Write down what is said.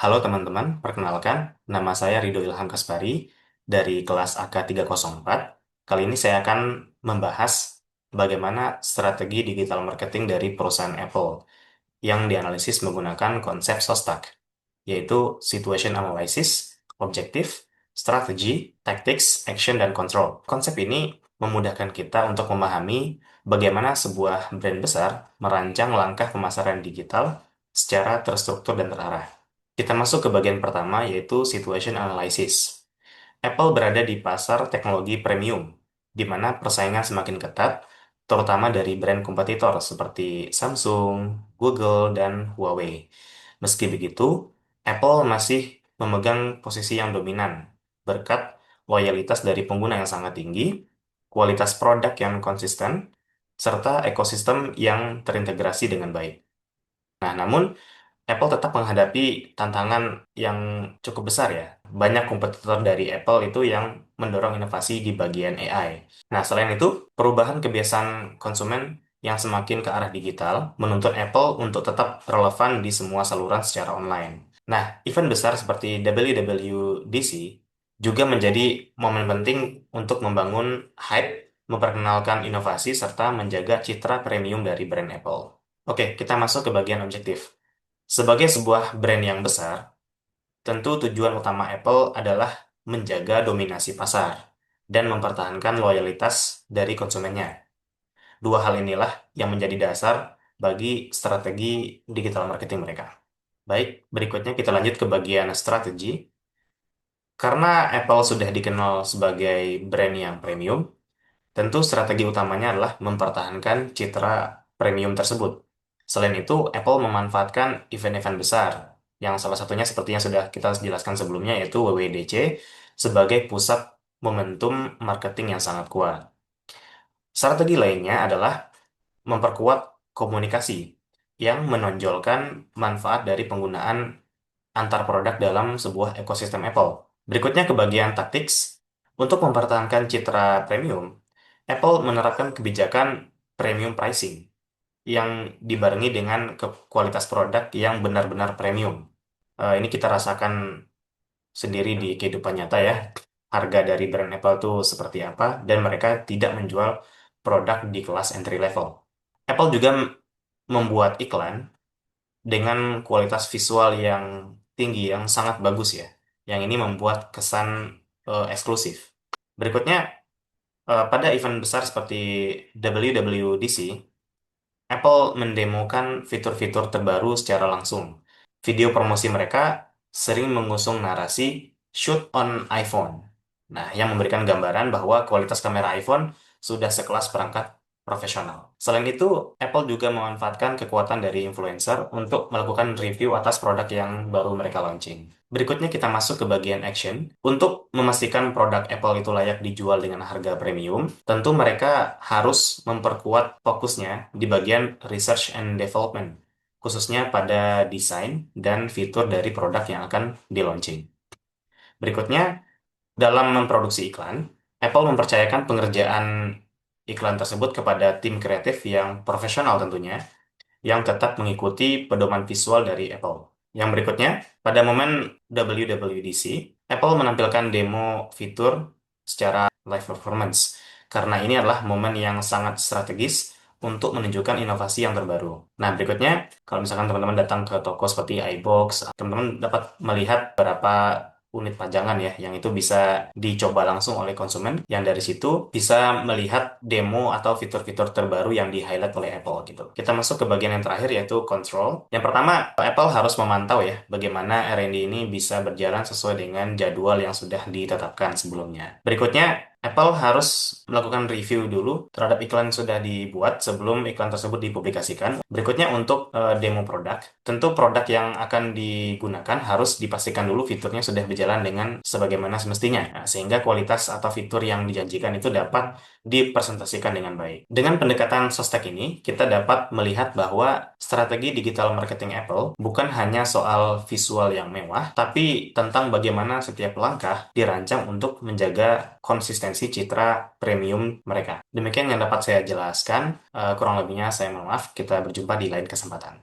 Halo teman-teman, perkenalkan, nama saya Rido Ilham Kaspari dari kelas AK 304. Kali ini saya akan membahas bagaimana strategi digital marketing dari perusahaan Apple yang dianalisis menggunakan konsep SOSTAC, yaitu Situation Analysis, Objective, Strategy, Tactics, Action, dan Control. Konsep ini memudahkan kita untuk memahami bagaimana sebuah brand besar merancang langkah pemasaran digital secara terstruktur dan terarah. Kita masuk ke bagian pertama, yaitu Situation Analysis. Apple berada di pasar teknologi premium, di mana persaingan semakin ketat, terutama dari brand kompetitor seperti Samsung, Google, dan Huawei. Meski begitu, Apple masih memegang posisi yang dominan berkat loyalitas dari pengguna yang sangat tinggi, kualitas produk yang konsisten, serta ekosistem yang terintegrasi dengan baik. Nah, namun Apple tetap menghadapi tantangan yang cukup besar ya. Banyak kompetitor dari Apple itu yang mendorong inovasi di bagian AI. Nah, selain itu, perubahan kebiasaan konsumen yang semakin ke arah digital menuntut Apple untuk tetap relevan di semua saluran secara online. Nah, event besar seperti WWDC juga menjadi momen penting untuk membangun hype, memperkenalkan inovasi, serta menjaga citra premium dari brand Apple. Oke, kita masuk ke bagian objektif. Sebagai sebuah brand yang besar, tentu tujuan utama Apple adalah menjaga dominasi pasar dan mempertahankan loyalitas dari konsumennya. Dua hal inilah yang menjadi dasar bagi strategi digital marketing mereka. Baik, berikutnya kita lanjut ke bagian strategi. Karena Apple sudah dikenal sebagai brand yang premium, tentu strategi utamanya adalah mempertahankan citra premium tersebut. Selain itu, Apple memanfaatkan event-event besar, yang salah satunya seperti yang sudah kita jelaskan sebelumnya, yaitu WWDC, sebagai pusat momentum marketing yang sangat kuat. Strategi lainnya adalah memperkuat komunikasi yang menonjolkan manfaat dari penggunaan antar produk dalam sebuah ekosistem Apple. Berikutnya ke bagian tactics. Untuk mempertahankan citra premium, Apple menerapkan kebijakan premium pricing yang dibarengi dengan kualitas produk yang benar-benar premium. Ini kita rasakan sendiri di kehidupan nyata ya. Harga dari brand Apple itu seperti apa, dan mereka tidak menjual produk di kelas entry level. Apple juga membuat iklan dengan kualitas visual yang tinggi, yang sangat bagus ya. Yang ini membuat kesan eksklusif. Berikutnya, pada event besar seperti WWDC, Apple mendemokan fitur-fitur terbaru secara langsung. Video promosi mereka sering mengusung narasi "shoot on iPhone". Nah, yang memberikan gambaran bahwa kualitas kamera iPhone sudah sekelas perangkat profesional. Selain itu, Apple juga memanfaatkan kekuatan dari influencer untuk melakukan review atas produk yang baru mereka launching. Berikutnya kita masuk ke bagian action. Untuk memastikan produk Apple itu layak dijual dengan harga premium, tentu mereka harus memperkuat fokusnya di bagian research and development, khususnya pada desain dan fitur dari produk yang akan di-launching. Berikutnya, dalam memproduksi iklan, Apple mempercayakan pengerjaan iklan tersebut kepada tim kreatif yang profesional tentunya, yang tetap mengikuti pedoman visual dari Apple. Yang berikutnya, pada momen WWDC, Apple menampilkan demo fitur secara live performance, karena ini adalah momen yang sangat strategis untuk menunjukkan inovasi yang terbaru. Nah, berikutnya, kalau misalkan teman-teman datang ke toko seperti iBox, teman-teman dapat melihat beberapa unit pajangan ya, yang itu bisa dicoba langsung oleh konsumen, yang dari situ bisa melihat demo atau fitur-fitur terbaru yang di-highlight oleh Apple gitu. Kita masuk ke bagian yang terakhir, yaitu control. Yang pertama, Apple harus memantau ya bagaimana R&D ini bisa berjalan sesuai dengan jadwal yang sudah ditetapkan sebelumnya. Berikutnya, Apple harus melakukan review dulu terhadap iklan yang sudah dibuat sebelum iklan tersebut dipublikasikan. Berikutnya untuk demo produk. Tentu produk yang akan digunakan harus dipastikan dulu fiturnya sudah berjalan dengan sebagaimana semestinya. Nah, sehingga kualitas atau fitur yang dijanjikan itu dapat dipresentasikan dengan baik. Dengan pendekatan sostek ini, kita dapat melihat bahwa strategi digital marketing Apple bukan hanya soal visual yang mewah, tapi tentang bagaimana setiap langkah dirancang untuk menjaga konsistensi citra premium mereka. Demikian yang dapat saya jelaskan. Kurang lebihnya saya mohon maaf. Kita berjumpa di lain kesempatan.